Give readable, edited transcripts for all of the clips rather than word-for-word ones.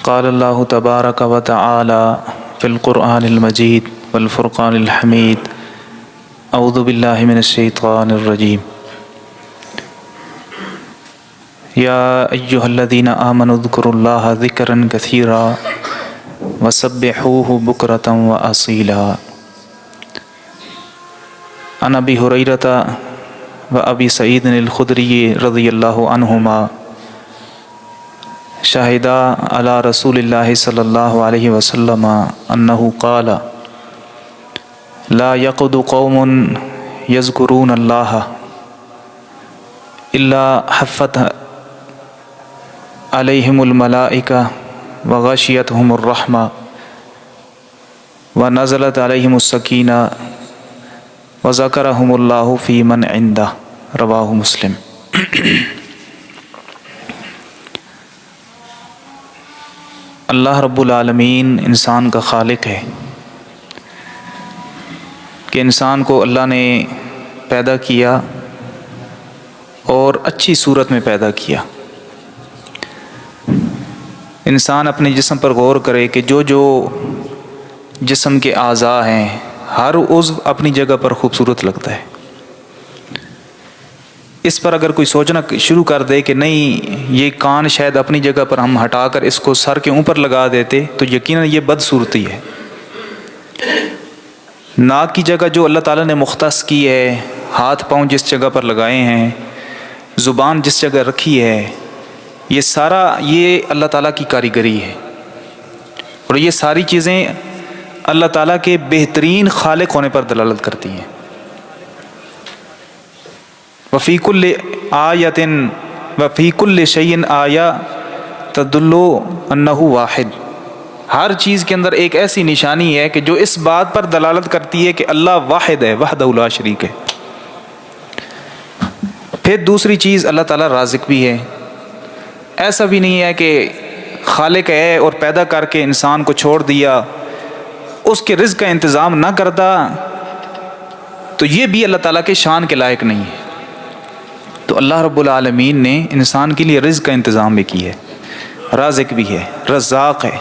قال اللہ تبارک و تعالی فی القرآن المجید والفرقان الحمید اعوذ باللہ من الشیطان الرجیم یا ایہا الذین آمنوا اذکروا اللہ ذکرا کثیرا وسبحوہ بکرۃ وأصیلا عن ابی ہریرۃ و ابی سعید الخدری رضی اللہ عنہما شاہدا علی رسول اللہ صلی اللہ علیہ وسلم انہ قال لا یقعد قوم یذکرون اللہ الا حفت علیہم الملائکہ وغشیتہم الرحمہ ونزلت علیہم السکینہ وذکرہم اللہ فی من عندہ رواہ مسلم۔ اللہ رب العالمین انسان کا خالق ہے کہ انسان کو اللہ نے پیدا کیا اور اچھی صورت میں پیدا کیا۔ انسان اپنے جسم پر غور کرے کہ جو جسم کے اعضاء ہیں ہر عضو اپنی جگہ پر خوبصورت لگتا ہے۔ اس پر اگر کوئی سوچنا شروع کر دے کہ نہیں یہ کان شاید اپنی جگہ پر ہم ہٹا کر اس کو سر کے اوپر لگا دیتے تو یقیناً یہ بدصورتی ہے۔ ناک کی جگہ جو اللہ تعالیٰ نے مختص کی ہے، ہاتھ پاؤں جس جگہ پر لگائے ہیں، زبان جس جگہ رکھی ہے، یہ سارا یہ اللہ تعالیٰ کی کاریگری ہے، اور یہ ساری چیزیں اللہ تعالیٰ کے بہترین خالق ہونے پر دلالت کرتی ہیں۔ وفی کل آیۃ وفی کل شیء آیہ تدل انہ واحد، ہر چیز کے اندر ایک ایسی نشانی ہے کہ جو اس بات پر دلالت کرتی ہے کہ اللہ واحد ہے، وحدہ لا شریک ہے۔ پھر دوسری چیز اللہ تعالیٰ رازق بھی ہے، ایسا بھی نہیں ہے کہ خالق ہے اور پیدا کر کے انسان کو چھوڑ دیا، اس کے رزق کا انتظام نہ کرتا تو یہ بھی اللہ تعالیٰ کے شان کے لائق نہیں ہے۔ تو اللہ رب العالمین نے انسان کے لیے رزق کا انتظام بھی کی ہے، رازق بھی ہے، رزاق ہے۔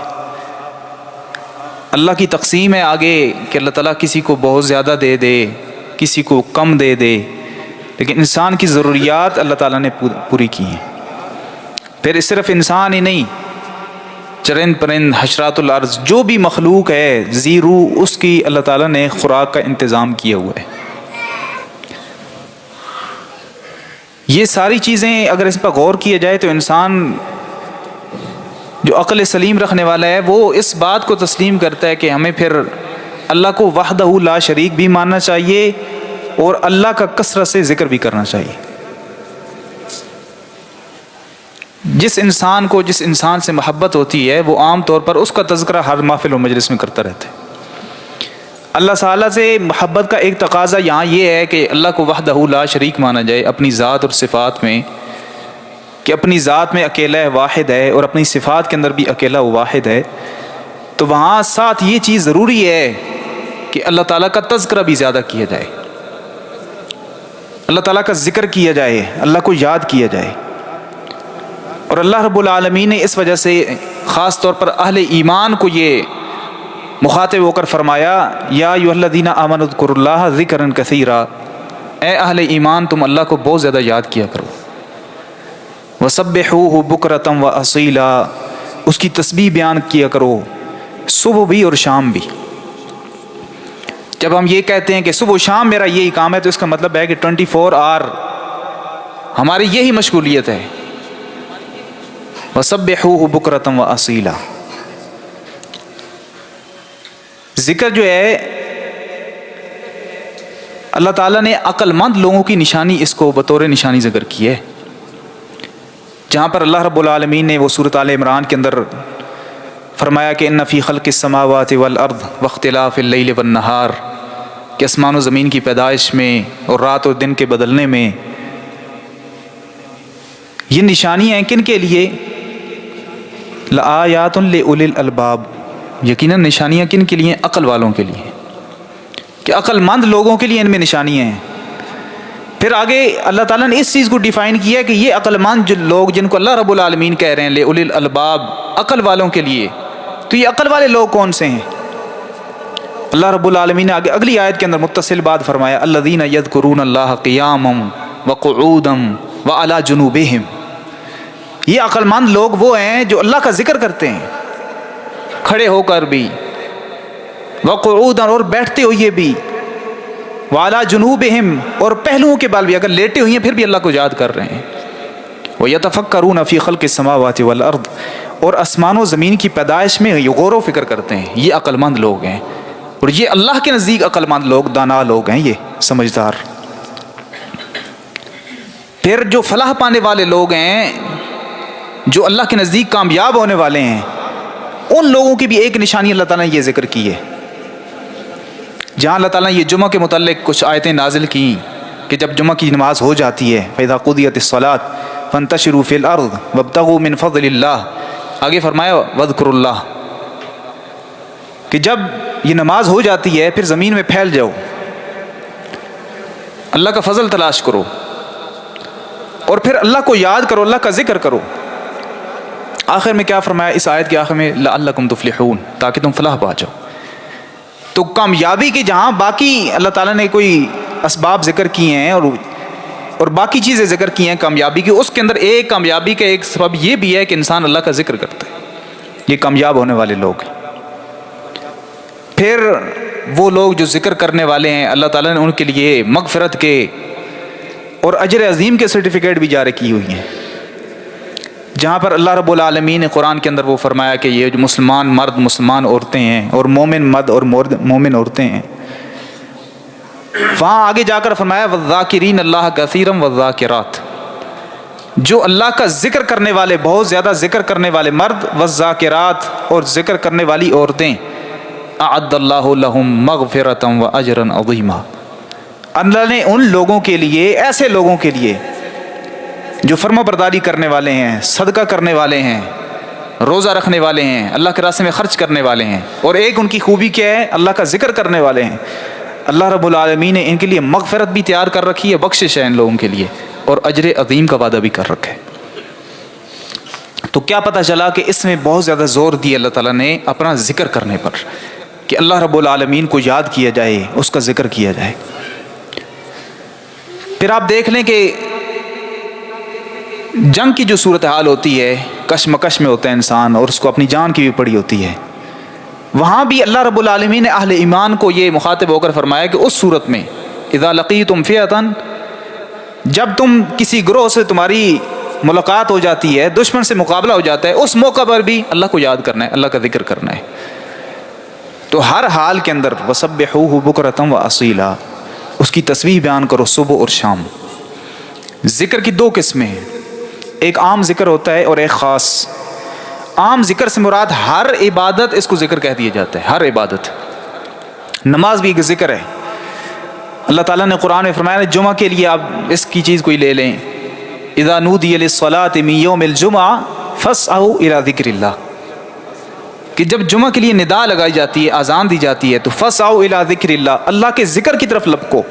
اللہ کی تقسیم ہے آگے کہ اللہ تعالیٰ کسی کو بہت زیادہ دے دے، کسی کو کم دے دے، لیکن انسان کی ضروریات اللہ تعالیٰ نے پوری کی ہیں۔ پھر صرف انسان ہی نہیں، چرند پرند حشرات الارض جو بھی مخلوق ہے ذی روح، اس کی اللہ تعالیٰ نے خوراک کا انتظام کیا ہوا ہے۔ یہ ساری چیزیں اگر اس پر غور کیا جائے تو انسان جو عقل سلیم رکھنے والا ہے وہ اس بات کو تسلیم کرتا ہے کہ ہمیں پھر اللہ کو وحدہ لا شریک بھی ماننا چاہیے اور اللہ کا کثرت سے ذکر بھی کرنا چاہیے۔ جس انسان سے محبت ہوتی ہے وہ عام طور پر اس کا تذکرہ ہر محفل و مجلس میں کرتا رہتا ہے۔ اللہ تعالیٰ سے محبت کا ایک تقاضا یہاں یہ ہے کہ اللہ کو وحدہ لا شریک مانا جائے اپنی ذات اور صفات میں، کہ اپنی ذات میں اکیلا ہے، واحد ہے، اور اپنی صفات کے اندر بھی اکیلا واحد ہے۔ تو وہاں ساتھ یہ چیز ضروری ہے کہ اللہ تعالیٰ کا تذکرہ بھی زیادہ کیا جائے، اللہ تعالیٰ کا ذکر کیا جائے، اللہ کو یاد کیا جائے۔ اور اللہ رب العالمین نے اس وجہ سے خاص طور پر اہل ایمان کو یہ مخاطب ہو کر فرمایا یا ایھا الذین آمنوا اذکروا اللہ ذکرا کثیرا، اے اہل ایمان تم اللہ کو بہت زیادہ یاد کیا کرو، وسبحوہ بکرۃ واصیلا، اس کی تسبیح بیان کیا کرو صبح بھی اور شام بھی۔ جب ہم یہ کہتے ہیں کہ صبح و شام میرا یہی کام ہے تو اس کا مطلب ہے کہ 24 آور ہماری یہی مشغولیت ہے۔ وَسَبِّحُوهُ بُكْرَةً وَأَصِيلًا، ذکر جو ہے اللہ تعالیٰ نے عقل مند لوگوں کی نشانی اس کو بطور نشانی ذکر کی ہے، جہاں پر اللہ رب العالمین نے وہ سورۃ آل عمران کے اندر فرمایا کہ ان فی خلق السماوات والارض واختلاف اللیل والنہار، کہ آسمان و زمین کی پیدائش میں اور رات اور دن کے بدلنے میں یہ نشانیاں ہیں کن کے لیے؟ لآیات لأولی الالباب، یقیناً نشانیاں کن کے لیے؟ عقل والوں کے لیے، کہ عقل مند لوگوں کے لیے ان میں نشانیاں ہیں۔ پھر آگے اللہ تعالیٰ نے اس چیز کو ڈیفائن کیا کہ یہ عقل مند جو لوگ جن کو اللہ رب العالمین کہہ رہے ہیں لأولی الالباب، عقل والوں کے لیے. تو یہ عقل والے لوگ کون سے ہیں؟ اللہ رب العالمین نے آگے اگلی آیت کے اندر متصل بات فرمایا الذین یذکرون اللہ قیاما وقعودا وعلی جنوبہم. یہ عقل مند لوگ وہ ہیں جو اللہ کا ذکر کرتے ہیں کھڑے ہو کر بھی، وقعودا اور بیٹھتے ہوئے بھی، وعلی جنوبہم اور پہلوؤں کے بال بھی، اگر لیٹے ہوئے ہیں پھر بھی اللہ کو یاد کر رہے ہیں. وَيَتَفَكَّرُونَ فِي خَلْقِ السَّمَاوَاتِ وَالْأَرْضِ اور آسمان و زمین کی پیدائش میں غور و فکر کرتے ہیں. یہ عقل مند لوگ ہیں، اور یہ اللہ کے نزدیک عقل مند لوگ، دانا لوگ ہیں، یہ سمجھدار. پھر جو فلاح پانے والے لوگ ہیں، جو اللہ کے نزدیک کامیاب ہونے والے ہیں، ان لوگوں کی بھی ایک نشانی اللہ تعالیٰ نے یہ ذکر کی ہے. جہاں اللہ تعالیٰ نے یہ جمعہ کے متعلق کچھ آیتیں نازل کی کہ جب جمعہ کی نماز ہو جاتی ہے فَإِذَا قُضِيَتِ الصَّلَاةُ فَانتَشِرُوا فِي الْأَرْضِ وَابْتَغُوا مِنْ فَضْلِ اللَّهِ، آگے فرمایا وَاذْكُرُوا اللَّهَ، کہ جب یہ نماز ہو جاتی ہے پھر زمین میں پھیل جاؤ، اللہ کا فضل تلاش کرو، اور پھر اللہ کو یاد کرو، اللہ کا ذکر کرو. آخر میں کیا فرمایا اس آیت کے آخر میں لعلکم تفلحون، تاکہ تم فلاح پا جاؤ. تو کامیابی کے جہاں باقی اللہ تعالیٰ نے کوئی اسباب ذکر کیے ہیں اور باقی چیزیں ذکر کی ہیں کامیابی کی، اس کے اندر ایک کامیابی کا ایک سبب یہ بھی ہے کہ انسان اللہ کا ذکر کرتا ہے. یہ کامیاب ہونے والے لوگ ہیں. پھر وہ لوگ جو ذکر کرنے والے ہیں، اللہ تعالیٰ نے ان کے لیے مغفرت کے اور اجر عظیم کے سرٹیفکیٹ بھی جاری کی ہوئی ہیں. جہاں پر اللہ رب العالمین نے قرآن کے اندر وہ فرمایا کہ یہ جو مسلمان مرد، مسلمان عورتیں ہیں، اور مومن مرد اور مومن عورتیں ہیں، وہاں آگے جا کر فرمایا والذاکرین اللہ کثیرا والذاکرات، جو اللہ کا ذکر کرنے والے، بہت زیادہ ذکر کرنے والے مرد، والذاکرات اور ذکر کرنے والی عورتیں، اعد اللہ لہم مغفرۃ واجرا عظیما، اللہ نے ان لوگوں کے لیے، ایسے لوگوں کے لیے جو فرما برداری کرنے والے ہیں، صدقہ کرنے والے ہیں، روزہ رکھنے والے ہیں، اللہ کے راستے میں خرچ کرنے والے ہیں، اور ایک ان کی خوبی کیا ہے، اللہ کا ذکر کرنے والے ہیں، اللہ رب العالمین نے ان کے لیے مغفرت بھی تیار کر رکھی ہے، بخشش ہے ان لوگوں کے لیے، اور اجر عظیم کا وعدہ بھی کر رکھا ہے. تو کیا پتہ چلا کہ اس میں بہت زیادہ زور دیا اللہ تعالیٰ نے اپنا ذکر کرنے پر، کہ اللہ رب العالمین کو یاد کیا جائے، اس کا ذکر کیا جائے. پھر آپ دیکھ لیں کہ جنگ کی جو صورتحال ہوتی ہے، کشمکش میں ہوتا ہے انسان، اور اس کو اپنی جان کی بھی پڑی ہوتی ہے، وہاں بھی اللہ رب العالمین نے اہل ایمان کو یہ مخاطب ہو کر فرمایا کہ اس صورت میں اذا لقیتم فئۃ، جب تم کسی گروہ سے تمہاری ملاقات ہو جاتی ہے، دشمن سے مقابلہ ہو جاتا ہے، اس موقع پر بھی اللہ کو یاد کرنا ہے، اللہ کا ذکر کرنا ہے. تو ہر حال کے اندر وسبحوہ بکرۃ واصیلا، اس کی تسبیح بیان کرو صبح اور شام. ذکر کی دو قسمیں ہیں، ایک عام ذکر ہوتا ہے اور ایک خاص. عام ذکر سے مراد ہر عبادت، اس کو ذکر کہہ دیا جاتا ہے، ہر عبادت. نماز بھی ایک ذکر ہے. اللہ تعالیٰ نے قرآن میں فرمایا جمعہ کے لیے آپ اس کی چیز کوئی لے لیں، اذا نودی للصلاۃ من یوم الجمعہ فاسعوا الی ذکر اللہ، کہ جب جمعہ کے لیے ندا لگائی جاتی ہے، اذان دی جاتی ہے، تو فاسعوا الی ذکر اللہ، اللہ کے ذکر کی طرف لپکو،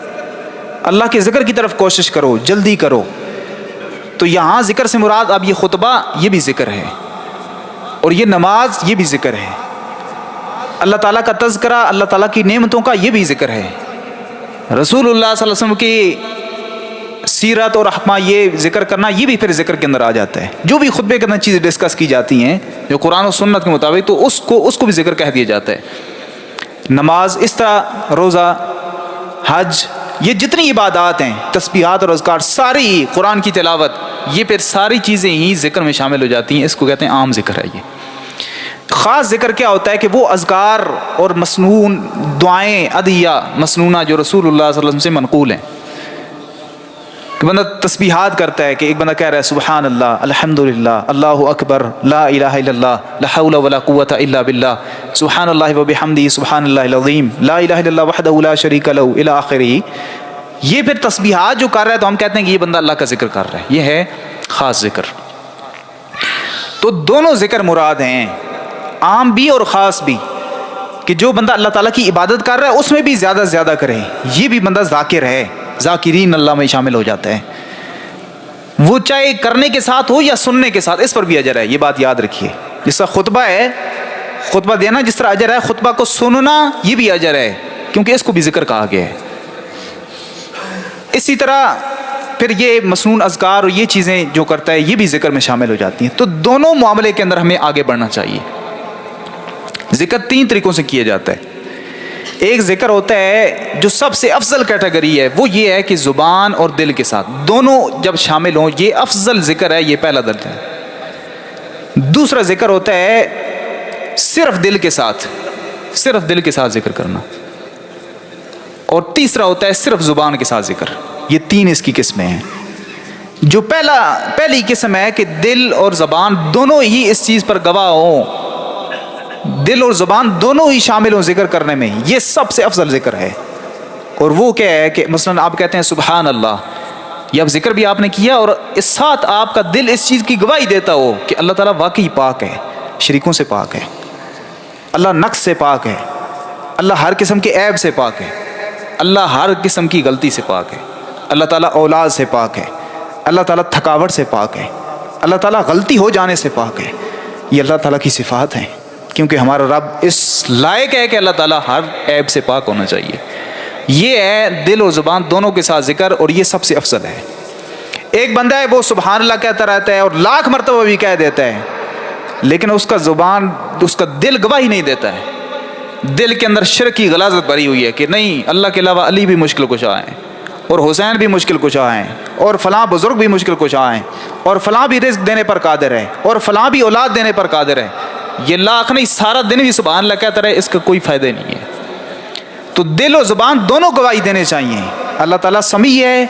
اللہ کے ذکر کی طرف کوشش کرو، جلدی کرو. تو یہاں ذکر سے مراد اب یہ خطبہ، یہ بھی ذکر ہے، اور یہ نماز، یہ بھی ذکر ہے. اللہ تعالیٰ کا تذکرہ، اللہ تعالیٰ کی نعمتوں کا، یہ بھی ذکر ہے. رسول اللہ صلی اللہ علیہ وسلم کی سیرت اور احکام، یہ ذکر کرنا، یہ بھی پھر ذکر کے اندر آ جاتا ہے. جو بھی خطبے کے اندر چیزیں ڈسکس کی جاتی ہیں جو قرآن و سنت کے مطابق، تو اس کو بھی ذکر کہہ دیا جاتا ہے. نماز، اس طرح روزہ، حج، یہ جتنی عبادات ہیں، تسبیحات اور اذکار، ساری قرآن کی تلاوت، یہ پھر ساری چیزیں ہی ذکر میں شامل ہو جاتی ہیں. اس کو کہتے ہیں عام ذکر ہے. یہ خاص ذکر کیا ہوتا ہے کہ وہ اذکار اور مسنون دعائیں، ادعیہ مسنونہ جو رسول اللہ صلی اللہ علیہ وسلم سے منقول ہیں، کہ بندہ تسبیحات کرتا ہے، کہ ایک بندہ کہہ رہا ہے سبحان اللہ، الحمدللہ، اللہ اکبر، لا الہ الا اللہ، لا حول ولا قوۃ الا باللہ، سبحان اللہ وبحمدہ، سبحان اللہ العظیم، لا الہ الا اللہ وحدہ لا شریک لہ، الی آخرہ. یہ پھر تسبیحات جو کر رہا ہے تو ہم کہتے ہیں کہ یہ بندہ اللہ کا ذکر کر رہا ہے، یہ ہے خاص ذکر. تو دونوں ذکر مراد ہیں، عام بھی اور خاص بھی، کہ جو بندہ اللہ تعالیٰ کی عبادت کر رہا ہے اس میں بھی زیادہ سے زیادہ کرے، یہ بھی بندہ ذاکر ہے، ذاکرین اللہ میں شامل ہو جاتا ہے. وہ چاہے کرنے کے ساتھ ہو یا سننے کے ساتھ، اس پر بھی اجر ہے، یہ بات یاد رکھیے. جس کا خطبہ ہے، خطبہ دینا جس طرح اجر ہے، خطبہ کو سننا یہ بھی اجر ہے، کیونکہ اس کو بھی ذکر کہا گیا ہے۔ اسی طرح پھر یہ مسنون اذکار اور یہ چیزیں جو کرتا ہے یہ بھی ذکر میں شامل ہو جاتی ہیں۔ تو دونوں معاملے کے اندر ہمیں آگے بڑھنا چاہیے۔ ذکر 3 طریقوں سے کیا جاتا ہے۔ ایک ذکر ہوتا ہے جو سب سے افضل کیٹیگری ہے، وہ یہ ہے کہ زبان اور دل کے ساتھ دونوں جب شامل ہوں، یہ افضل ذکر ہے، یہ پہلا درجہ ہے۔ دوسرا ذکر ہوتا ہے صرف دل کے ساتھ، صرف دل کے ساتھ ذکر کرنا، اور تیسرا ہوتا ہے صرف زبان کے ساتھ ذکر۔ یہ 3 اس کی قسمیں ہیں۔ جو پہلی قسم ہے کہ دل اور زبان دونوں ہی اس چیز پر گواہ ہوں، دل اور زبان دونوں ہی شامل ہوں ذکر کرنے میں، یہ سب سے افضل ذکر ہے۔ اور وہ کیا ہے کہ مثلا آپ کہتے ہیں سبحان اللہ، یہ اب ذکر بھی آپ نے کیا اور اس ساتھ آپ کا دل اس چیز کی گواہی دیتا ہو کہ اللہ تعالیٰ واقعی پاک ہے، شریکوں سے پاک ہے، اللہ نقص سے پاک ہے، اللہ ہر قسم کے عیب سے پاک ہے، اللہ ہر قسم کی غلطی سے پاک ہے، اللہ تعالیٰ اولاد سے پاک ہے، اللہ تعالیٰ تھکاوٹ سے پاک ہے، اللہ تعالیٰ غلطی ہو جانے سے پاک ہے۔ یہ اللہ تعالیٰ کی صفات ہیں، کیونکہ ہمارا رب اس لائق ہے کہ اللہ تعالیٰ ہر عیب سے پاک ہونا چاہیے۔ یہ ہے دل اور زبان دونوں کے ساتھ ذکر، اور یہ سب سے افضل ہے۔ ایک بندہ ہے وہ سبحان اللہ کہتا رہتا ہے اور لاکھ مرتبہ بھی کہہ دیتا ہے، لیکن اس کا زبان، اس کا دل گواہی نہیں دیتا ہے، دل کے اندر شرک کی غلاظت بھری ہوئی ہے کہ نہیں، اللہ کے علاوہ علی بھی مشکل کشا ہیں، اور حسین بھی مشکل کشا ہیں، اور فلاں بزرگ بھی مشکل کشا ہیں، اور فلاں بھی رزق دینے پر قادر ہے، اور فلاں بھی اولاد دینے پر قادر ہے۔ یہ لاکھ نہیں، سارا دن بھی سبحان اللہ کہتا رہے، اس کا کوئی فائدہ نہیں ہے۔ تو دل اور زبان دونوں گواہی دینے چاہیے۔ اللہ تعالیٰ سمیع ہے،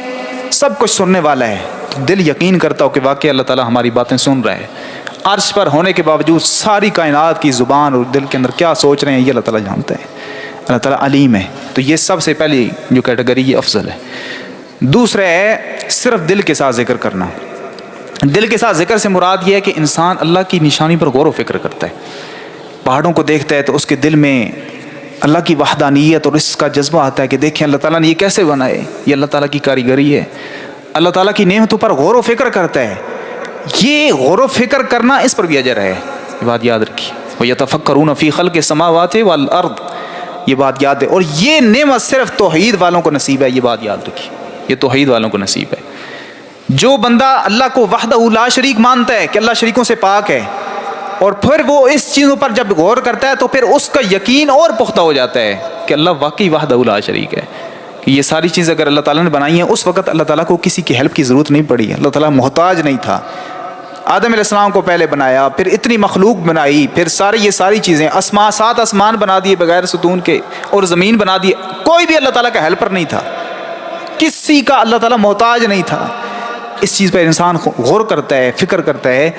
سب کچھ سننے والا ہے، تو دل یقین کرتا ہو کہ واقعی اللہ تعالیٰ ہماری باتیں سن رہا ہے۔ عرش پر ہونے کے باوجود ساری کائنات کی زبان اور دل کے اندر کیا سوچ رہے ہیں یہ اللہ تعالیٰ جانتا ہے، اللہ تعالیٰ علیم ہے۔ تو یہ سب سے پہلی جو کیٹیگری یہ افضل ہے۔ دوسرا ہے صرف دل کے ساتھ ذکر کرنا۔ دل کے ساتھ ذکر سے مراد یہ ہے کہ انسان اللہ کی نشانی پر غور و فکر کرتا ہے، پہاڑوں کو دیکھتا ہے تو اس کے دل میں اللہ کی وحدانیت اور اس کا جذبہ آتا ہے کہ دیکھیں اللہ تعالیٰ نے یہ کیسے بنائے، یہ اللہ تعالیٰ کی کاریگری ہے۔ اللہ تعالیٰ کی نعمتوں پر غور و فکر کرتا ہے، یہ غور و فکر کرنا اس پر بھی اجر ہے، یہ بات یاد رکھیے۔ وَيَتَفَكَّرُونَ فِي خَلْقِ السَّمَاوَاتِ وَالْأَرْضِ، یہ بات یاد ہے۔ اور یہ نعمت صرف توحید والوں کو نصیب ہے، یہ بات یاد رکھیے، یہ توحید والوں کو نصیب ہے۔ جو بندہ اللہ کو وحدہ لا شریک مانتا ہے کہ اللہ شریکوں سے پاک ہے، اور پھر وہ اس چیزوں پر جب غور کرتا ہے تو پھر اس کا یقین اور پختہ ہو جاتا ہے کہ اللہ واقعی وحدہ لا شریک ہے، کہ یہ ساری چیزیں اگر اللہ تعالیٰ نے بنائی ہیں، اس وقت اللہ تعالیٰ کو کسی کی ہیلپ کی ضرورت نہیں پڑی، اللہ تعالیٰ محتاج نہیں تھا۔ آدم علیہ السلام کو پہلے بنایا، پھر اتنی مخلوق بنائی، پھر یہ ساری چیزیں 7 آسمان بنا دیے بغیر ستون کے، اور زمین بنا دی، کوئی بھی اللہ تعالیٰ کا ہیلپر نہیں تھا، کسی کا اللہ تعالیٰ محتاج نہیں تھا۔ اس چیز پر انسان غور کرتا ہے، فکر کرتا ہے۔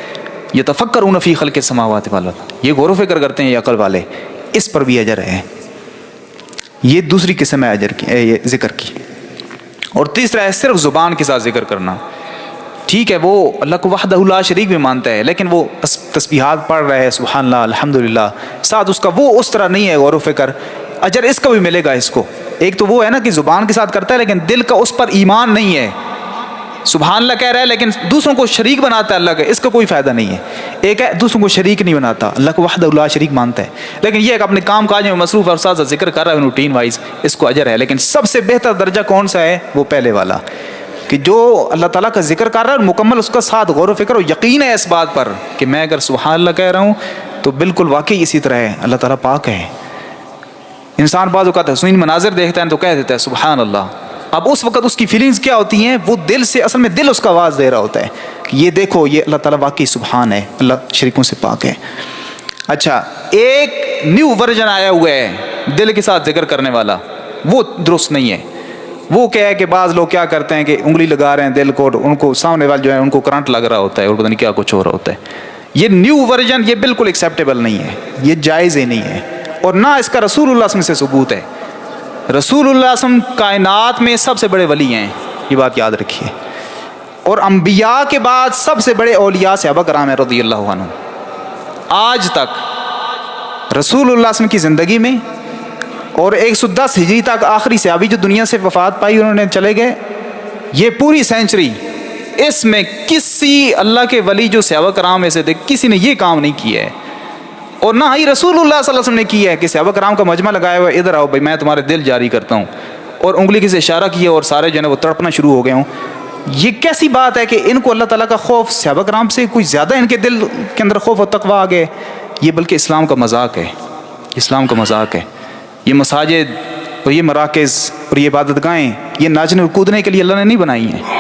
یتفکرون فی خلق السماوات والارض، یہ غور و فکر کرتے ہیں یہ عقل والے، اس پر بھی اجر ہے۔ یہ دوسری قسم ہے اجر کی، ذکر کی۔ اور تیسرا ہے صرف زبان کے ساتھ ذکر کرنا۔ ٹھیک ہے، وہ اللہ کو وحدہ لا شریک بھی مانتا ہے، لیکن وہ تسبیحات پڑھ رہا ہے، سبحان اللہ الحمدللہ، ساتھ اس کا وہ اس طرح نہیں ہے غور و فکر، اجر اس کا بھی ملے گا اس کو۔ ایک تو وہ ہے نا کہ زبان کے ساتھ کرتا ہے لیکن دل کا اس پر ایمان نہیں ہے، سبحان اللہ کہہ رہا ہے لیکن دوسروں کو شریک بناتا ہے اللہ کا، اس کا کوئی فائدہ نہیں ہے۔ ایک ہے دوسروں کو شریک نہیں بناتا، اللہ کو وحدہ لا شریک مانتا ہے، لیکن یہ ایک اپنے کام کاج میں مصروف اور ساتھ ذکر کر رہا ہے روٹین وائز، اس کو اجر ہے۔ لیکن سب سے بہتر درجہ کون سا ہے؟ وہ پہلے والا، کہ جو اللہ تعالیٰ کا ذکر کر رہا ہے اور مکمل اس کا ساتھ غور و فکر اور یقین ہے اس بات پر کہ میں اگر سبحان اللہ کہہ رہا ہوں تو بالکل واقعی اسی طرح ہے، اللہ تعالیٰ پاک ہے۔ انسان بعض اوقات حسین مناظر دیکھتا ہے تو کہہ دیتا ہے سبحان اللہ، اب اس وقت اس کی فیلنگز کیا ہوتی ہیں؟ وہ دل سے، اصل میں دل اس کا آواز دے رہا ہوتا ہے کہ یہ دیکھو یہ اللہ تعالیٰ واقعی سبحان ہے، اللہ شریکوں سے پاک ہے۔ اچھا، ایک نیو ورژن آیا ہوا ہے دل کے ساتھ ذکر کرنے والا، وہ درست نہیں ہے۔ وہ کیا ہے کہ بعض لوگ کیا کرتے ہیں کہ انگلی لگا رہے ہیں دل کو، ان کو سامنے والے جو ہے ان کو کرنٹ لگ رہا ہوتا ہے اور پتہ نہیں کیا کچھ ہو رہا ہوتا ہے۔ یہ نیو ورژن یہ بالکل ایکسیپٹیبل نہیں ہے، یہ جائز ہی نہیں ہے، اور نہ اس کا رسول اللہ صلی اللہ علیہ وسلم سے ثبوت ہے۔ رسول اللہ صلی اللہ علیہ وسلم کائنات میں سب سے بڑے ولی ہیں، یہ بات یاد رکھیے، اور انبیاء کے بعد سب سے بڑے اولیاء صحابہ کرام ہیں رضی اللہ عنہ۔ آج تک رسول اللہ صلی اللہ علیہ وسلم کی زندگی میں اور 110 ہجری تک آخری صحابی جو دنیا سے وفات پائی انہوں نے چلے گئے، یہ پوری سینچری اس میں کسی اللہ کے ولی جو صحابہ کرام میں سے تھے کسی نے یہ کام نہیں کیا ہے، اور نہ ہی رسول اللہ صلی اللہ علیہ وسلم نے کیا ہے کہ صحابہ کرام کا مجمع لگایا ہوا ہے، ادھر آؤ بھائی میں تمہارے دل جاری کرتا ہوں، اور انگلی کی سے اشارہ کیا اور سارے جو ہے وہ تڑپنا شروع ہو گئے ہوں۔ یہ کیسی بات ہے کہ ان کو اللہ تعالیٰ کا خوف صحابہ کرام سے کوئی زیادہ ان کے دل کے اندر خوف و تقوی آ گئے؟ یہ بلکہ اسلام کا مذاق ہے، اسلام کا مذاق ہے۔ یہ مساجد اور یہ مراکز اور یہ عبادت گاہیں یہ ناچنے اور کودنے کے لیے اللہ نے نہیں بنائی ہیں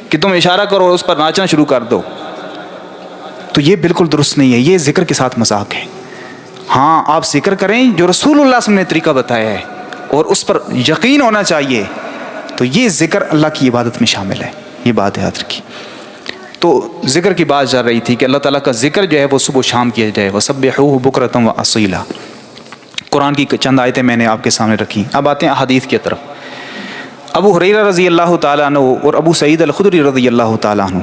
کہ تم اشارہ کرو اور اس پر ناچنا شروع کر دو، تو یہ بالکل درست نہیں ہے، یہ ذکر کے ساتھ مذاق ہے۔ ہاں آپ ذکر کریں جو رسول اللہ صلی اللہ علیہ وسلم نے طریقہ بتایا ہے اور اس پر یقین ہونا چاہیے، تو یہ ذکر اللہ کی عبادت میں شامل ہے، یہ بات یاد رکھیے۔ تو ذکر کی بات جا رہی تھی کہ اللہ تعالیٰ کا ذکر جو ہے وہ صبح و شام کیا جائے، وَسَبِّحُوهُ بُكْرَةً وَأَصِيلًا۔ قرآن کی چند آیتیں میں نے آپ کے سامنے رکھی۔ اب آتے ہیں احادیث کی طرف۔ ابو ہریرہ رضی اللہ تعالیٰ عنہ اور ابو سعید الخدری رضی اللہ تعالیٰ عنہ،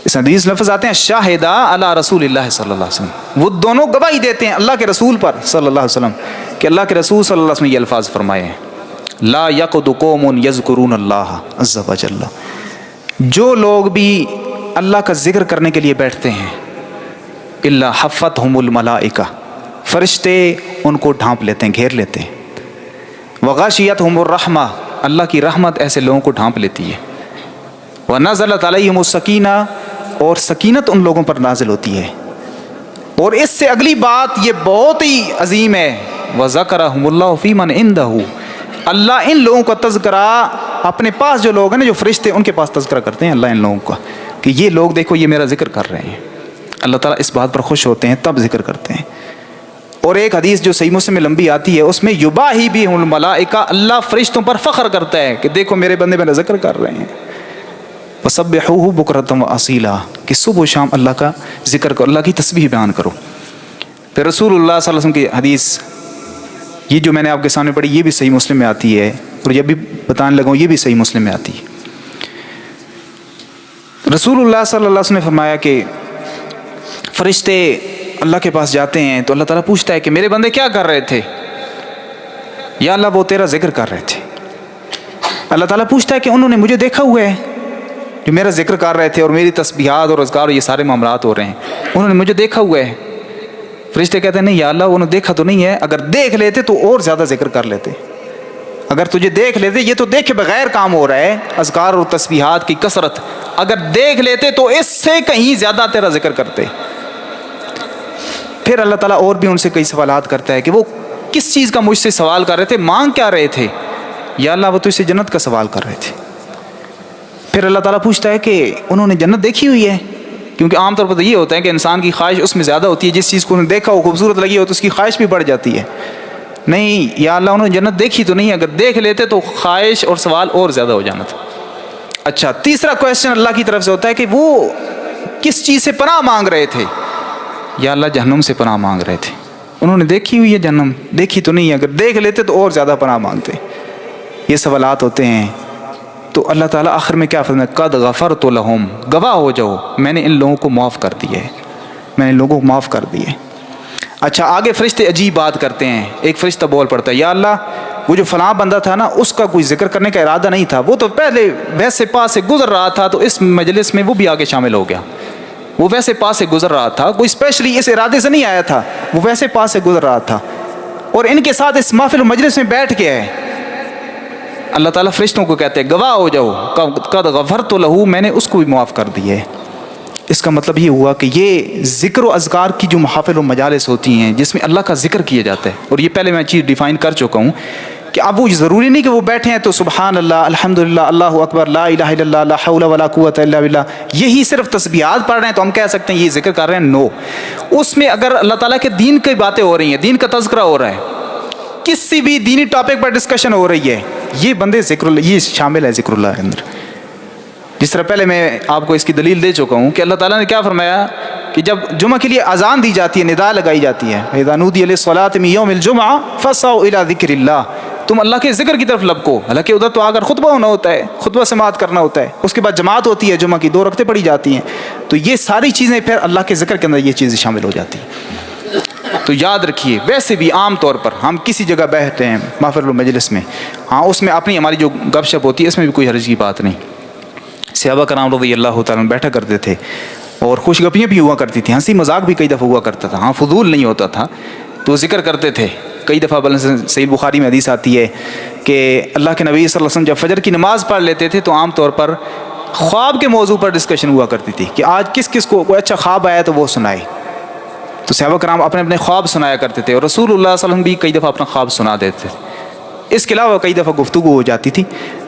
اس حدیث لفظ آتے ہیں شاہدہ علی رسول اللہ صلی اللہ علیہ وسلم، وہ دونوں گواہی دیتے ہیں اللہ کے رسول پر صلی اللہ علیہ وسلم کہ اللہ کے رسول صلی اللہ علیہ وسلم نے یہ الفاظ فرمائے ہیں، لا یقعد قوم یذکرون اللہ عز وجل، جو لوگ بھی اللہ کا ذکر کرنے کے لیے بیٹھتے ہیں، الا حفتہم الملائکہ، فرشتے ان کو ڈھانپ لیتے ہیں، گھیر لیتے ہیں، وغاشیتہم الرحمہ، اللہ کی رحمت ایسے لوگوں کو ڈھانپ لیتی ہے، ونزلت علیہم السکینہ، اور سکینت ان لوگوں پر نازل ہوتی ہے، اور اس سے اگلی بات یہ بہت ہی عظیم ہے، وذکرہم اللہ فی من عندہ، اللہ ان لوگوں کا تذکرہ اپنے پاس جو لوگ ہیں نا جو فرشتے ان کے پاس تذکرہ کرتے ہیں اللہ ان لوگوں کا کہ یہ لوگ دیکھو یہ میرا ذکر کر رہے ہیں، اللہ تعالیٰ اس بات پر خوش ہوتے ہیں تب ذکر کرتے ہیں۔ اور ایک حدیث جو صحیح مسلم میں لمبی آتی ہے اس میں یباہی بہم الملائکہ، اللہ فرشتوں پر فخر کرتا ہے کہ دیکھو میرے بندے میرا ذکر کر رہے ہیں، وَسَبِّحُوهُ بُكْرَةً وَأَصِيلًا، کہ صبح و شام اللہ کا ذکر کرو، اللہ کی تسبیح بیان کرو۔ پھر رسول اللہ صلی اللہ علیہ وسلم کی حدیث یہ جو میں نے آپ کے سامنے پڑھی یہ بھی صحیح مسلم میں آتی ہے، اور یہ بھی بتانے لگا ہوں یہ بھی صحیح مسلم میں آتی ہے۔ رسول اللہ صلی اللہ علیہ وسلم نے فرمایا کہ فرشتے اللہ کے پاس جاتے ہیں تو اللہ تعالیٰ پوچھتا ہے کہ میرے بندے کیا کر رہے تھے؟ یا اللہ وہ تیرا ذکر کر رہے تھے۔ اللہ تعالیٰ پوچھتا ہے کہ انہوں نے مجھے دیکھا ہوا ہے جو میرا ذکر کر رہے تھے اور میری تسبیحات اور اذکار اور یہ سارے معاملات ہو رہے ہیں، انہوں نے مجھے دیکھا ہوا ہے؟ فرشتے کہتے ہیں نہیں یا اللہ انہوں نے دیکھا تو نہیں ہے، اگر دیکھ لیتے تو اور زیادہ ذکر کر لیتے، اگر تجھے دیکھ لیتے، یہ تو دیکھے بغیر کام ہو رہا ہے اذکار اور تسبیحات کی کثرت، اگر دیکھ لیتے تو اس سے کہیں زیادہ تیرا ذکر کرتے۔ پھر اللہ تعالیٰ اور بھی ان سے کئی سوالات کرتا ہے کہ وہ کس چیز کا مجھ سے سوال کر رہے تھے، مانگ کیا رہے تھے؟ یا اللہ وہ تجھ سے جنت کا سوال کر رہے تھے۔ پھر اللہ تعالیٰ پوچھتا ہے کہ انہوں نے جنت دیکھی ہوئی ہے؟ کیونکہ عام طور پر تو یہ ہوتا ہے کہ انسان کی خواہش اس میں زیادہ ہوتی ہے، جس چیز کو انہوں نے دیکھا ہو خوبصورت لگی ہو تو اس کی خواہش بھی بڑھ جاتی ہے۔ نہیں یا اللہ انہوں نے جنت دیکھی تو نہیں، اگر دیکھ لیتے تو خواہش اور سوال اور زیادہ ہو جانا تھا۔ اچھا تیسرا کویسچن اللہ کی طرف سے ہوتا ہے کہ وہ کس چیز سے پناہ مانگ رہے تھے؟ یا اللہ جہنم سے پناہ مانگ رہے تھے، انہوں نے دیکھی ہوئی ہے جہنم؟ دیکھی تو نہیں، اگر دیکھ لیتے تو اور زیادہ پناہ مانگتے۔ یہ سوالات ہوتے ہیں تو اللہ تعالیٰ آخر میں کیا فرماتا ہے؟ قد غفرت لہم، گواہ ہو جاؤ میں نے ان لوگوں کو معاف کر دیا ہے، میں نے ان لوگوں کو معاف کر دیے۔ اچھا آگے فرشتے عجیب بات کرتے ہیں، ایک فرشتہ بول پڑتا ہے یا اللہ وہ جو فلاں بندہ تھا نا اس کا کوئی ذکر کرنے کا ارادہ نہیں تھا، وہ تو پہلے ویسے پاس سے گزر رہا تھا تو اس مجلس میں وہ بھی آگے شامل ہو گیا، وہ ویسے پاس سے گزر رہا تھا، کوئی اسپیشلی اس ارادے سے نہیں آیا تھا، وہ ویسے پاس سے گزر رہا تھا اور ان کے ساتھ اس محفل و مجلس میں بیٹھ کے ہے۔ اللہ تعالیٰ فرشتوں کو کہتے ہیں گواہ ہو جاؤ قد غفرت لہو، میں نے اس کو بھی معاف کر دیا ہے۔ اس کا مطلب یہ ہوا کہ یہ ذکر و اذکار کی جو محافل و مجالس ہوتی ہیں جس میں اللہ کا ذکر کیا جاتا ہے، اور یہ پہلے میں چیز ڈیفائن کر چکا ہوں کہ اب وہ ضروری نہیں کہ وہ بیٹھے ہیں تو سبحان اللہ الحمدللہ اللہ اکبر لا الہ الا اللہ لا حول ولا قوت الا باللہ یہی صرف تسبیحات پڑھ رہے ہیں تو ہم کہہ سکتے ہیں یہ ذکر کر رہے ہیں؟ نو، اس میں اگر اللہ تعالیٰ کے دین کی باتیں ہو رہی ہیں، دین کا تذکرہ ہو رہا ہے، کسی بھی دینی ٹاپک پر ڈسکشن ہو رہی ہے، یہ بندے ذکر اللہ، یہ شامل ہے ذکر اللہ کے اندر۔ جس طرح پہلے میں آپ کو اس کی دلیل دے چکا ہوں کہ اللہ تعالیٰ نے کیا فرمایا کہ جب جمعہ کے لیے اذان دی جاتی ہے، ندا لگائی جاتی ہے، اذا نودی للصلاۃ من یوم الجمعہ فاسعوا الی ذکر اللہ، تم اللہ کے ذکر کی طرف لپکو۔ حالانکہ ادھر تو آگر خطبہ ہونا ہوتا ہے، خطبہ سماعت کرنا ہوتا ہے، اس کے بعد جماعت ہوتی ہے، جمعہ کی 2 رکعتیں پڑھی جاتی ہیں، تو یہ ساری چیزیں پھر اللہ کے ذکر کے اندر یہ چیزیں شامل ہو جاتی ہیں۔ تو یاد رکھیے ویسے بھی عام طور پر ہم کسی جگہ بیٹھتے ہیں محفل و مجلس میں، ہاں اس میں اپنی ہماری جو گپ شپ ہوتی ہے اس میں بھی کوئی حرج کی بات نہیں، صحابہ کرام رضی اللہ تعالیٰ عنہ بیٹھا کرتے تھے اور خوش گپیاں بھی ہوا کرتی تھیں, ہنسی مذاق بھی کئی دفعہ ہوا کرتا تھا, ہاں فضول نہیں ہوتا تھا, تو ذکر کرتے تھے. کئی دفعہ صحیح بخاری میں حدیث آتی ہے کہ اللہ کے نبی صلی اللہ علیہ وسلم جب فجر کی نماز پڑھ لیتے تھے تو عام طور پر خواب کے موضوع پر ڈسکشن ہوا کرتی تھی کہ آج کس کس کو کوئی اچھا خواب آیا تو وہ سنائے. تو صحابہ کرام اپنے اپنے خواب سنایا کرتے تھے اور رسول اللہ صلی اللہ علیہ وسلم بھی کئی دفعہ اپنا خواب سنا دیتے تھے. اس کے علاوہ کئی دفعہ گفتگو ہو جاتی تھی.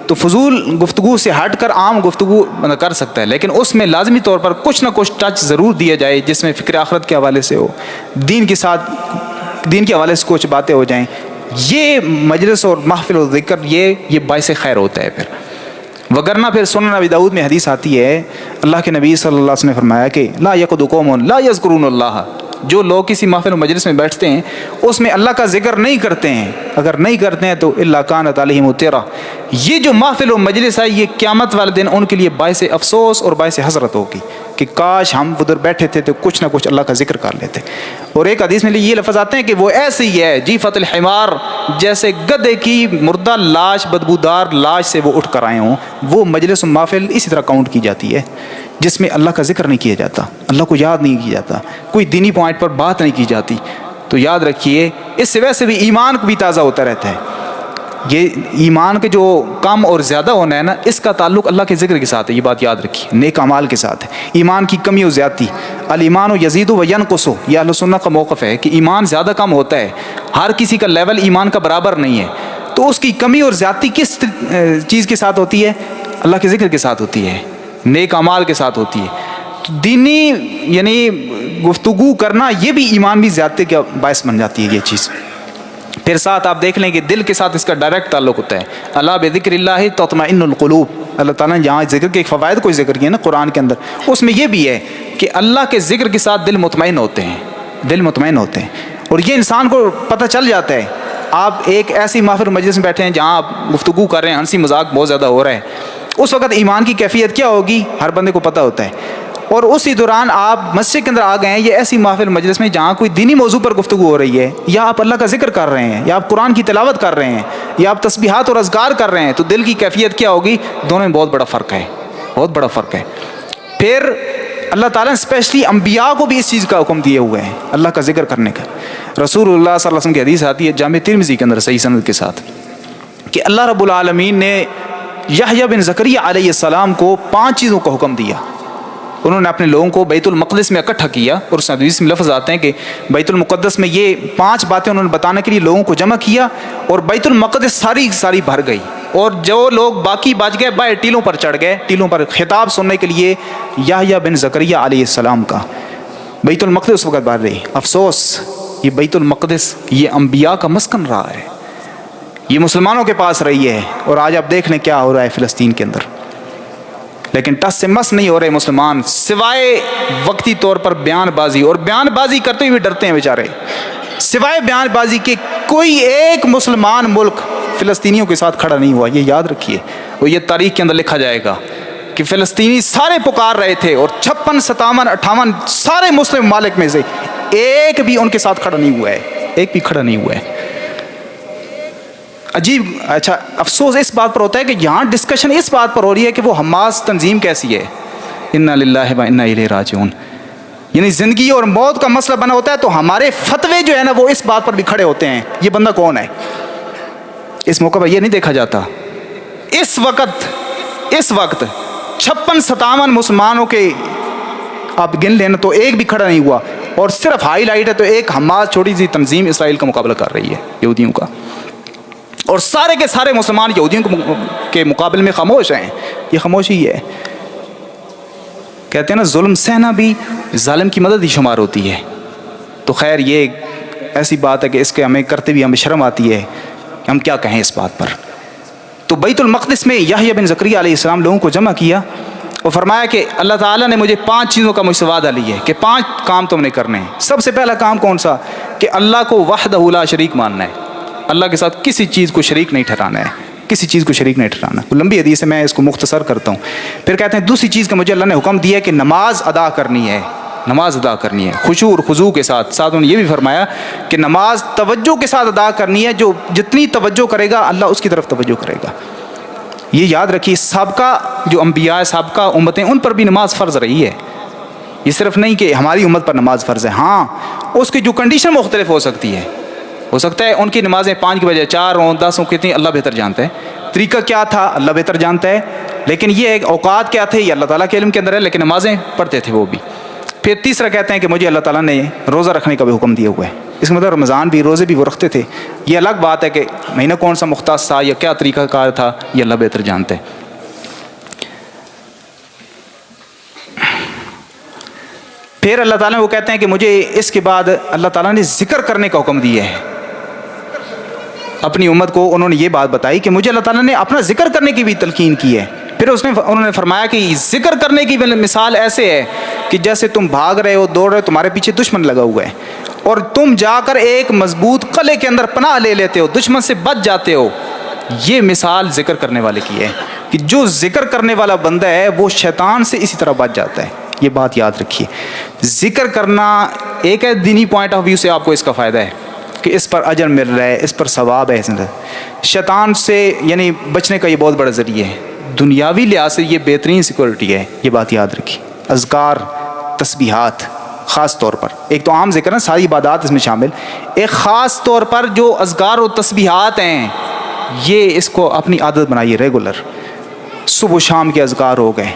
تو فضول گفتگو سے ہٹ کر عام گفتگو کر سکتا ہے, لیکن اس میں لازمی طور پر کچھ نہ کچھ ٹچ ضرور دیا جائے جس میں فکر آخرت کے حوالے سے ہو, دین کے ساتھ دین کے حوالے سے کچھ باتیں ہو جائیں. یہ مجلس اور محفل و ذکر یہ باعث خیر ہوتا ہے. پھر وگرنہ پھر سنن ابی داؤد میں حدیث آتی ہے, اللہ کے نبی صلی اللہ علیہ وسلم نے فرمایا کہ لا یقعد قوم لا یذکرون اللہ, جو لوگ کسی محفل و مجلس میں بیٹھتے ہیں اس میں اللہ کا ذکر نہیں کرتے ہیں, اگر نہیں کرتے ہیں تو الا کانت علیہم تیرا, یہ جو محفل و مجلس ہے یہ قیامت والے دن ان کے لیے باعث افسوس اور باعث حسرت ہوگی کہ کاش ہم ادھر بیٹھے تھے تو کچھ نہ کچھ اللہ کا ذکر کر لیتے. اور ایک حدیث میں یہ لفظ آتے ہیں کہ وہ ایسے ہی ہے جیفت الحمار, جیسے گدھے کی مردہ لاش بدبودار لاش سے وہ اٹھ کر آئے ہوں. وہ مجلس و محفل اسی طرح کاؤنٹ کی جاتی ہے جس میں اللہ کا ذکر نہیں کیا جاتا, اللہ کو یاد نہیں کیا جاتا, کوئی دینی پوائنٹ پر بات نہیں کی جاتی. تو یاد رکھیے اس سے ویسے بھی ایمان کو بھی تازہ ہوتا رہتا ہے. یہ ایمان کے جو کم اور زیادہ ہونا ہے نا, اس کا تعلق اللہ کے ذکر کے ساتھ ہے, یہ بات یاد رکھیے, نیک اعمال کے ساتھ ہے. ایمان کی کمی و زیادتی, الایمان یزید و ینقص, یہ اہل سنت کا موقف ہے کہ ایمان زیادہ کم ہوتا ہے, ہر کسی کا لیول ایمان کا برابر نہیں ہے. تو اس کی کمی اور زیادتی کس چیز کے ساتھ ہوتی ہے؟ اللہ کے ذکر کے ساتھ ہوتی ہے, نیک اعمال کے ساتھ ہوتی ہے. تو دینی یعنی گفتگو کرنا یہ بھی ایمان بھی زیادتی کا باعث بن جاتی ہے یہ چیز. پھر ساتھ آپ دیکھ لیں کہ دل کے ساتھ اس کا ڈائریکٹ تعلق ہوتا ہے. اللہ بذکر اللہ تطمئن القلوب, اللہ تعالیٰ نے جہاں ذکر کے فوائد کو ذکر کیا نا قرآن کے اندر, اس میں یہ بھی ہے کہ اللہ کے ذکر کے ساتھ دل مطمئن ہوتے ہیں, دل مطمئن ہوتے ہیں. اور یہ انسان کو پتہ چل جاتا ہے. آپ ایک ایسی محفل مجلس میں بیٹھے ہیں جہاں آپ گفتگو کر رہے ہیں, ہنسی مذاق بہت زیادہ ہو رہا ہے, اس وقت ایمان کی کیفیت کیا ہوگی ہر بندے کو پتہ ہوتا ہے. اور اسی دوران آپ مسجد کے اندر آ گئے ہیں, یہ ایسی محفل مجلس میں جہاں کوئی دینی موضوع پر گفتگو ہو رہی ہے, یا آپ اللہ کا ذکر کر رہے ہیں, یا آپ قرآن کی تلاوت کر رہے ہیں, یا آپ تسبیحات اور اذکار کر رہے ہیں, تو دل کی کیفیت کیا ہوگی؟ دونوں میں بہت بڑا فرق ہے, بہت بڑا فرق ہے. پھر اللہ تعالیٰ نے اسپیشلی انبیاء کو بھی اس چیز کا حکم دیے ہوئے ہیں اللہ کا ذکر کرنے کا. رسول اللہ صلی اللہ علیہ وسلم کی حدیث آتی ہے جامع ترمذی کے اندر صحیح سند کے ساتھ کہ اللہ رب العالمین نے یحییٰ بن زکریہ علیہ السلام کو 5 چیزوں کا حکم دیا. انہوں نے اپنے لوگوں کو بیت المقدس میں اکٹھا کیا, اور اس حدیث میں لفظ آتے ہیں کہ بیت المقدس میں یہ 5 باتیں انہوں نے بتانے کے لیے لوگوں کو جمع کیا, اور بیت المقدس ساری بھر گئی. اور جو لوگ باقی بچ گئے باہر ٹیلوں پر چڑھ گئے, ٹیلوں پر خطاب سننے کے لیے یحییٰ بن زکریہ علیہ السلام کا. بیت المقدس اس وقت بھر رہی. افسوس یہ بیت المقدس یہ انبیاء کا مسکن رہا ہے, یہ مسلمانوں کے پاس رہی ہے, اور آج آپ دیکھ لیں کیا ہو رہا ہے فلسطین کے اندر. لیکن ٹس سے مس نہیں ہو رہے مسلمان, سوائے وقتی طور پر بیان بازی, اور بیان بازی کرتے ہوئے ڈرتے ہیں بیچارے. سوائے بیان بازی کے کوئی ایک مسلمان ملک فلسطینیوں کے ساتھ کھڑا نہیں ہوا, یہ یاد رکھیے. اور یہ تاریخ کے اندر لکھا جائے گا کہ فلسطینی سارے پکار رہے تھے, اور 56 57 58 سارے مسلم ممالک میں سے ایک بھی ان کے ساتھ کھڑا نہیں ہوا ہے, ایک بھی کھڑا نہیں ہوا ہے. عجیب. اچھا افسوس اس بات پر ہوتا ہے کہ یہاں ڈسکشن اس بات پر ہو رہی ہے کہ وہ حماس تنظیم کیسی ہے. انا للہ و انا الیہ راجعون, یعنی زندگی اور موت کا مسئلہ بنا ہوتا ہے, تو ہمارے فتوے جو ہے نا وہ اس بات پر بھی کھڑے ہوتے ہیں یہ بندہ کون ہے. اس موقع پر یہ نہیں دیکھا جاتا. اس وقت 56 57 مسلمانوں کے آپ گن لینا تو ایک بھی کھڑا نہیں ہوا, اور صرف ہائی لائٹ ہے تو ایک حماس چھوٹی سی تنظیم اسرائیل کا مقابلہ کر رہی ہے یہودیوں کا, اور سارے کے سارے مسلمان یہودیوں کے مقابلے میں خاموش ہیں. یہ خاموشی ہے. کہتے ہیں نا ظلم سہنا بھی ظالم کی مدد ہی شمار ہوتی ہے. تو خیر یہ ایسی بات ہے کہ اس کے ہمیں کرتے بھی ہمیں شرم آتی ہے کہ ہم کیا کہیں اس بات پر. تو بیت المقدس میں یحییٰ بن زکریہ علیہ السلام لوگوں کو جمع کیا اور فرمایا کہ اللہ تعالیٰ نے مجھے 5 چیزوں کا مجھ سے وعدہ لی ہے کہ 5 کام تم نے کرنے ہیں. سب سے پہلا کام کون سا؟ کہ اللہ کو وحدہ لا شریک ماننا ہے, اللہ کے ساتھ کسی چیز کو شریک نہیں ٹھہرانا ہے, کسی چیز کو شریک نہیں ٹھہرانا. لمبی حدیث ہے, میں اس کو مختصر کرتا ہوں. پھر کہتے ہیں دوسری چیز کا مجھے اللہ نے حکم دیا کہ نماز ادا کرنی ہے, نماز ادا کرنی ہے خشوع اور خضوع کے ساتھ. ساتھ انہوں نے یہ بھی فرمایا کہ نماز توجہ کے ساتھ ادا کرنی ہے, جو جتنی توجہ کرے گا اللہ اس کی طرف توجہ کرے گا. یہ یاد رکھیے سابقہ جو انبیاء سابقہ امتیں ان پر بھی نماز فرض رہی ہے. یہ صرف نہیں کہ ہماری امت پر نماز فرض ہے، ہاں اس کی جو کنڈیشن مختلف ہو سکتی ہے. ہو سکتا ہے ان کی نمازیں 5 کی بجائے 4 ہوں، 10 ہوں، کتنی اللہ بہتر جانتا ہے. طریقہ کیا تھا اللہ بہتر جانتا ہے، لیکن یہ ایک اوقات کیا تھے یہ اللہ تعالیٰ کے علم کے اندر ہے، لیکن نمازیں پڑھتے تھے وہ بھی. پھر تیسرا کہتے ہیں کہ مجھے اللہ تعالیٰ نے روزہ رکھنے کا بھی حکم دیا ہوا ہے. اس کا مطلب رمضان بھی روزے بھی وہ رکھتے تھے. یہ الگ بات ہے کہ مہینہ کون سا مختص تھا یا کیا طریقہ کار تھا، یہ اللہ بہتر جانتا ہے. پھر اللہ تعالیٰ وہ کہتے ہیں کہ مجھے اس کے بعد اللہ تعالیٰ نے ذکر کرنے کا حکم دیا ہے. اپنی امت کو انہوں نے یہ بات بتائی کہ مجھے اللہ تعالیٰ نے اپنا ذکر کرنے کی بھی تلقین کی ہے. پھر انہوں نے فرمایا کہ ذکر کرنے کی مثال ایسے ہے کہ جیسے تم بھاگ رہے ہو، دوڑ رہے ہو، تمہارے پیچھے دشمن لگا ہوا ہے اور تم جا کر ایک مضبوط قلعے کے اندر پناہ لے لیتے ہو، دشمن سے بچ جاتے ہو. یہ مثال ذکر کرنے والے کی ہے کہ جو ذکر کرنے والا بندہ ہے وہ شیطان سے اسی طرح بچ جاتا ہے. یہ بات یاد رکھیے. ذکر کرنا ایک ہے دینی پوائنٹ آف ویو سے آپ کو اس کا فائدہ ہے کہ اس پر اجر مل رہا ہے، اس پر ثواب ہے. شیطان سے یعنی بچنے کا یہ بہت بڑا ذریعہ ہے. دنیاوی لحاظ سے یہ بہترین سیکورٹی ہے. یہ بات یاد رکھیے. اذکار، تسبیحات خاص طور پر، ایک تو عام ذکر ہے، ساری عبادات اس میں شامل، ایک خاص طور پر جو اذکار و تسبیحات ہیں یہ اس کو اپنی عادت بنائیے ریگولر. صبح و شام کے اذکار ہو گئے،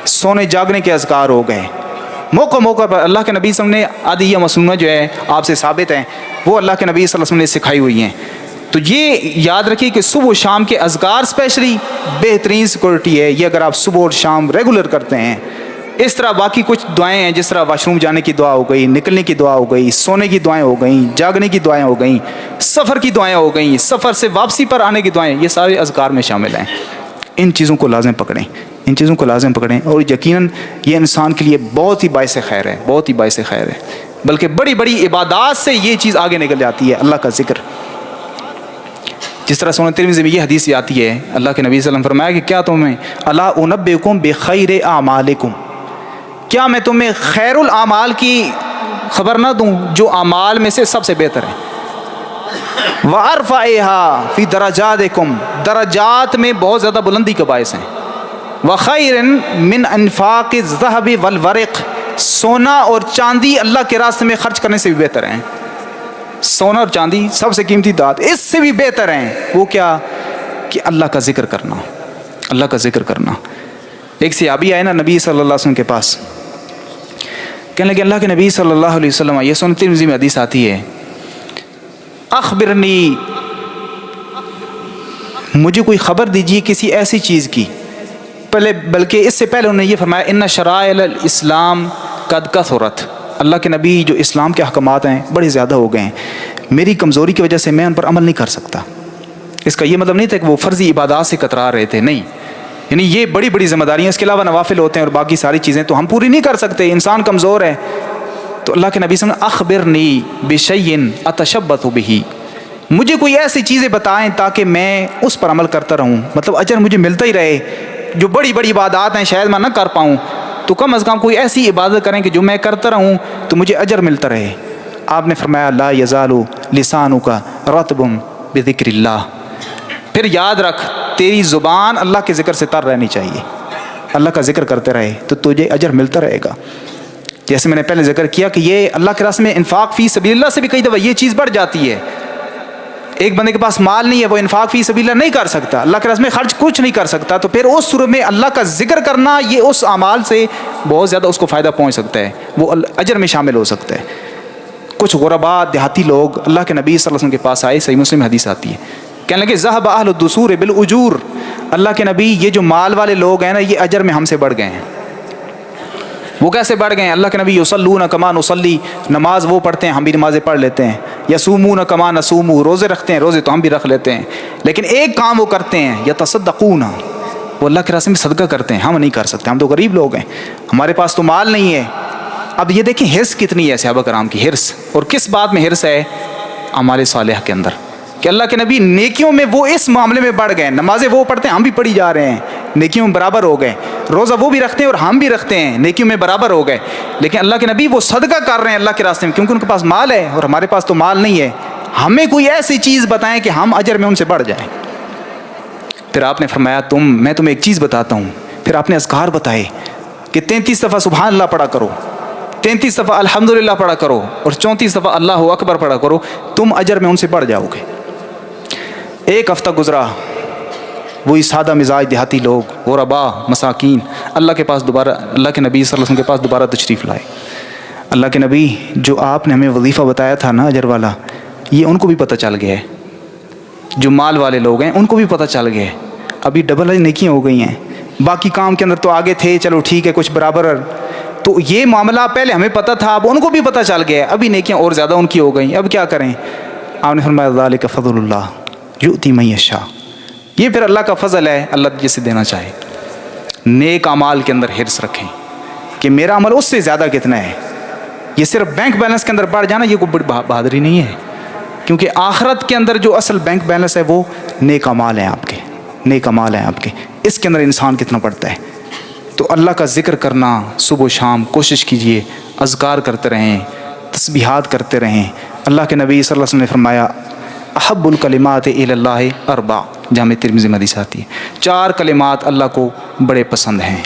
سونے جاگنے کے اذکار ہو گئے، موقع موقع پر اللہ کے نبی صلی اللہ علیہ وسلم نے عادیہ مسنونہ جو ہے آپ سے ثابت ہیں وہ اللہ کے نبی صلی اللہ علیہ وسلم نے سکھائی ہوئی ہیں. تو یہ یاد رکھیے کہ صبح و شام کے اذکار اسپیشلی بہترین سیکورٹی ہے. یہ اگر آپ صبح اور شام ریگولر کرتے ہیں. اس طرح باقی کچھ دعائیں ہیں، جس طرح واش روم جانے کی دعا ہو گئی، نکلنے کی دعا ہو گئی، سونے کی دعائیں ہو گئیں، جاگنے کی دعائیں ہو گئیں، سفر کی دعائیں ہو گئیں، سفر سے واپسی پر آنے کی دعائیں، یہ سارے اذکار میں شامل ہیں. ان چیزوں کو لازم پکڑیں، ان چیزوں کو لازم پکڑیں اور یقیناً یہ انسان کے لیے بہت ہی باعث خیر ہے، بہت ہی باعث خیر ہے. بلکہ بڑی بڑی عبادات سے یہ چیز آگے نکل جاتی ہے، اللہ کا ذکر. جس طرح سنن ترمذی میں یہ حدیث آتی ہے، اللہ کے نبی صلی اللہ علیہ وسلم فرمایا کہ کیا تمہیں الا انبئکم بخیر اعمالکم، کیا میں تمہیں خیر الاعمال کی خبر نہ دوں جو اعمال میں سے سب سے بہتر ہے. وارفعها فی درجاتکم، درجات میں بہت زیادہ بلندی کا باعث ہیں. وخیر من انفاق الذهب والورق، سونا اور چاندی اللہ کے راستے میں خرچ کرنے سے بھی بہتر ہیں. سونا اور چاندی سب سے قیمتی دات، اس سے بھی بہتر ہیں. وہ کیا کہ اللہ کا ذکر کرنا، اللہ کا ذکر کرنا. ایک صحابی آئے نا نبی صلی اللہ علیہ وسلم کے پاس، کہنے لگے اللہ کے نبی صلی اللہ علیہ وسلم، یہ سنن ترمذی میں حدیث آتی ہے، اخبرنی، مجھے کوئی خبر دیجیے کسی ایسی چیز کی. بلکہ اس سے پہلے انہوں نے یہ فرمایا ان شرائع الاسلام قد کثرت، اللہ کے نبی جو اسلام کے احکامات ہیں بڑے زیادہ ہو گئے ہیں، میری کمزوری کی وجہ سے میں ان پر عمل نہیں کر سکتا. اس کا یہ مطلب نہیں تھا کہ وہ فرضی عبادات سے کترا رہے تھے، نہیں، یعنی یہ بڑی بڑی ذمہ داریاں، اس کے علاوہ نوافل ہوتے ہیں اور باقی ساری چیزیں تو ہم پوری نہیں کر سکتے، انسان کمزور ہے. تو اللہ کے نبی صلی اللہ علیہ وسلم اخبرنی بشیء اتشبث بہ، مجھے کوئی ایسی چیزیں بتائیں تاکہ میں اس پر عمل کرتا رہوں، مطلب اجر مجھے ملتا ہی رہے. جو بڑی بڑی عبادات ہیں شاید میں نہ کر پاؤں تو کم از کم کوئی ایسی عبادت کریں کہ جو میں کرتا رہوں تو مجھے اجر ملتا رہے. آپ نے فرمایا لا یزال لسانک رطب بذکر اللہ، پھر یاد رکھ تیری زبان اللہ کے ذکر سے تر رہنی چاہیے. اللہ کا ذکر کرتے رہے تو تجھے اجر ملتا رہے گا. جیسے میں نے پہلے ذکر کیا کہ یہ اللہ کے راستے میں انفاق فی سبیل اللہ سے بھی کئی دفعہ یہ چیز بڑھ جاتی ہے. ایک بندے کے پاس مال نہیں ہے، وہ انفاق فی سبیل اللہ نہیں کر سکتا، اللہ کے راستے میں خرچ کچھ نہیں کر سکتا، تو پھر اس صورت میں اللہ کا ذکر کرنا یہ اس اعمال سے بہت زیادہ اس کو فائدہ پہنچ سکتا ہے، وہ اجر میں شامل ہو سکتا ہے. کچھ غربا دیہاتی لوگ اللہ کے نبی صلی اللہ علیہ وسلم کے پاس آئے، صحیح مسلم حدیث آتی ہے، کہنے لگے ذهب اہل الدثور بالاجور، اللہ کے نبی یہ جو مال والے لوگ ہیں نا یہ اجر میں ہم سے بڑھ گئے ہیں. وہ کیسے بڑھ گئے ہیں؟ اللہ کے نبی یصلون کما نصلی، نماز وہ پڑھتے ہیں ہم بھی نمازیں پڑھ لیتے ہیں. یصومون کما نصوم، روزے رکھتے ہیں روزے تو ہم بھی رکھ لیتے ہیں. لیکن ایک کام وہ کرتے ہیں یتصدقون، وہ اللہ کے راستے میں صدقہ کرتے ہیں، ہم نہیں کر سکتے، ہم تو غریب لوگ ہیں، ہمارے پاس تو مال نہیں ہے. اب یہ دیکھیں حرص کتنی ہے صحابہ کرام کی، حرص. اور کس بات میں حرص ہے؟ اعمال صالحہ کے اندر، کہ اللہ کے نبی نیکیوں میں وہ اس معاملے میں بڑھ گئے. نمازیں وہ پڑھتے ہیں ہم بھی پڑھی جا رہے ہیں، نیکیوں میں برابر ہو گئے. روزہ وہ بھی رکھتے ہیں اور ہم بھی رکھتے ہیں، نیکیوں میں برابر ہو گئے. لیکن اللہ کے نبی وہ صدقہ کر رہے ہیں اللہ کے راستے میں کیونکہ ان کے پاس مال ہے اور ہمارے پاس تو مال نہیں ہے. ہمیں کوئی ایسی چیز بتائیں کہ ہم اجر میں ان سے بڑھ جائیں. پھر آپ نے فرمایا میں تمہیں ایک چیز بتاتا ہوں. پھر آپ نے اذکار بتائے کہ 33 دفعہ سبحان اللہ پڑھا کرو، 33 دفعہ الحمدللہ پڑھا کرو، اور 34 دفعہ اللہ اکبر پڑھا کرو، تم اجر میں ان سے بڑھ جاؤ گے. ایک ہفتہ گزرا، وہی سادہ مزاج دیہاتی لوگ، غربا، مساکین، اللہ کے پاس دوبارہ، اللہ کے نبی صلی اللہ علیہ وسلم کے پاس دوبارہ تشریف لائے. اللہ کے نبی، جو آپ نے ہمیں وظیفہ بتایا تھا نا اجر والا، یہ ان کو بھی پتہ چل گیا ہے. جو مال والے لوگ ہیں ان کو بھی پتہ چل گیا ہے. ابھی ڈبل نیکیاں ہو گئی ہیں. باقی کام کے اندر تو آگے تھے، چلو ٹھیک ہے کچھ برابر، تو یہ معاملہ پہلے ہمیں پتہ تھا، اب ان کو بھی پتہ چل گیا ہے، ابھی نیکیاں اور زیادہ ان کی ہو گئیں، اب کیا کریں؟ آپ نے فرمایا ذالک فضل اللہ یؤتی من یشاء، یہ پھر اللہ کا فضل ہے، اللہ جسے دینا چاہے. نیک اعمال کے اندر حرص رکھیں کہ میرا عمل اس سے زیادہ کتنا ہے. یہ صرف بینک بیلنس کے اندر بڑھ جانا یہ کوئی بڑی بہادری نہیں ہے، کیونکہ آخرت کے اندر جو اصل بینک بیلنس ہے وہ نیک اعمال ہیں آپ کے، نیک اعمال ہیں آپ کے. اس کے اندر انسان کتنا پڑتا ہے. تو اللہ کا ذکر کرنا صبح و شام کوشش کیجئے، اذکار کرتے رہیں، تسبیحات کرتے رہیں. اللہ کے نبی صلی اللہ علیہ وسلم نے فرمایا احب الکلمات الی اللہ اربع، جامع ترمذی میں حدیث آتی ہے، 4 کلمات اللہ کو بڑے پسند ہیں،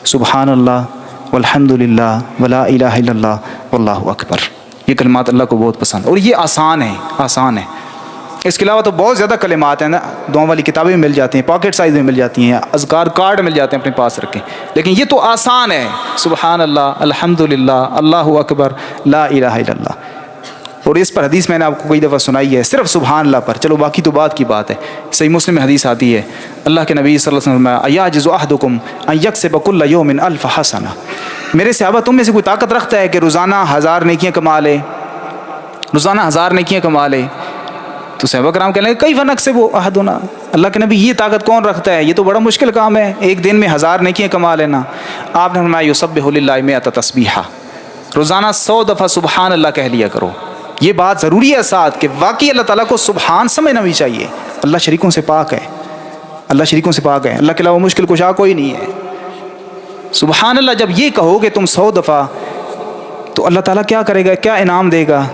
سبحان اللہ والحمد للہ ولا الہ الا اللہ واللہ اکبر. یہ کلمات اللہ کو بہت پسند، اور یہ آسان ہے، آسان ہے. اس کے علاوہ تو بہت زیادہ کلمات ہیں نا، دعاؤں والی کتابیں مل جاتی ہیں، پاکٹ سائز میں مل جاتی ہیں، اذکار کارڈ مل جاتے ہیں، اپنے پاس رکھیں. لیکن یہ تو آسان ہے، سبحان اللہ، الحمد للہ، اللہ اکبر، لا الہ الا اللہ. اور اس پر حدیث میں نے آپ کو کئی دفعہ سنائی ہے، صرف سبحان اللہ پر. چلو باقی تو بات کی بات ہے. صحیح مسلم میں حدیث آتی ہے، اللہ کے نبی صلی اللہ علیہ وسلم نے فرمایا ایعجز احدکم ان یکسب کل یوم 1000 حسنہ. میرے صحابہ تم میں سے کوئی طاقت رکھتا ہے کہ روزانہ 1000 نیکیاں کما لے، روزانہ 1000 نیکیاں کما لے؟ تو صحابہ کرام کہنے لگے کیف نکسب احدنا، اللہ کے نبی یہ طاقت کون رکھتا ہے، یہ تو بڑا مشکل کام ہے، ایک دن میں 1000 نیکیاں کما لینا. آپ نے فرمایا یسبح للہ 100 تسبیحہ، روزانہ 100 دفعہ سبحان اللہ کہہ لیا کرو. یہ بات ضروری ہے ساتھ کہ واقعی اللہ تعالیٰ کو سبحان سمجھنا بھی چاہیے. اللہ شریکوں سے پاک ہے، اللہ شریکوں سے پاک ہے، اللہ کے علاوہ مشکل کشا کوئی نہیں ہے. سبحان اللہ جب یہ کہو گے تم 100 دفعہ، تو اللہ تعالیٰ کیا کرے گا، کیا انعام دے گا؟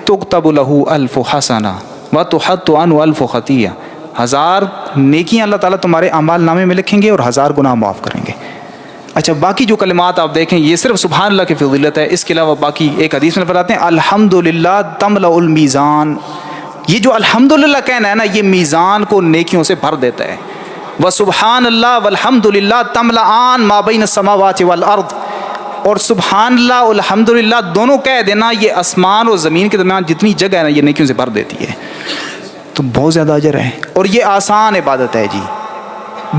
تکتب لہ 1000 حسنہ وتحط عنہ 1000 خطیہ. 1000 نیکیاں اللہ تعالیٰ تمہارے اعمال نامے میں لکھیں گے اور 1000 گناہ معاف کریں گے. اچھا باقی جو کلمات آپ دیکھیں یہ صرف سبحان اللہ کی فضیلت ہے. اس کے علاوہ باقی ایک حدیث میں فرماتے ہیں الحمدللہ تملأ المیزان. یہ جو الحمدللہ کہنا ہے نا، یہ میزان کو نیکیوں سے بھر دیتا ہے. وسبحان اللہ والحمدللہ تملأان ما بین السماوات والارض. اور سبحان اللہ الحمدللہ دونوں کہہ دینا، یہ آسمان اور زمین کے درمیان جتنی جگہ ہے نا یہ نیکیوں سے بھر دیتی ہے. تو بہت زیادہ اجر ہے، اور یہ آسان عبادت ہے جی،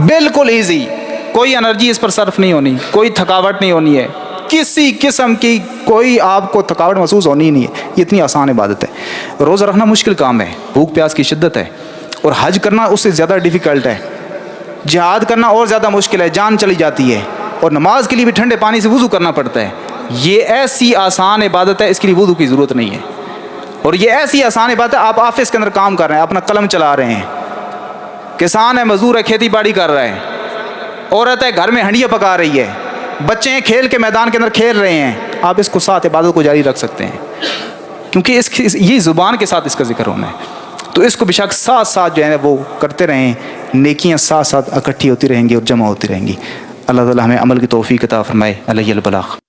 بالکل ایزی. کوئی انرجی اس پر صرف نہیں ہونی، کوئی تھکاوٹ نہیں ہونی ہے، کسی قسم کی کوئی آپ کو تھکاوٹ محسوس ہونی ہی نہیں ہے. یہ اتنی آسان عبادت ہے. روزہ رکھنا مشکل کام ہے، بھوک پیاس کی شدت ہے، اور حج کرنا اس سے زیادہ ڈیفیکلٹ ہے. جہاد کرنا اور زیادہ مشکل ہے، جان چلی جاتی ہے، اور نماز کے لیے بھی ٹھنڈے پانی سے وضو کرنا پڑتا ہے. یہ ایسی آسان عبادت ہے، اس کے لیے وضو کی ضرورت نہیں ہے. اور یہ ایسی آسان عبادت ہے، آپ آفس کے اندر کام کر رہے ہیں، اپنا قلم چلا رہے ہیں، کسان ہے، مزدور ہے، کھیتی باڑی کر رہا ہے، عورت ہے گھر میں ہنڈیاں پکا رہی ہے، بچے ہیں کھیل کے میدان کے اندر کھیل رہے ہیں، آپ اس کو ساتھ عبادت کو جاری رکھ سکتے ہیں، کیونکہ یہ زبان کے ساتھ اس کا ذکر ہونا ہے. تو اس کو بے شک ساتھ ساتھ جو ہے وہ کرتے رہیں، نیکیاں ساتھ ساتھ اکٹھی ہوتی رہیں گی اور جمع ہوتی رہیں گی. اللہ تعالیٰ ہمیں عمل کی توفیق عطا فرمائے. علیہ البلاغ.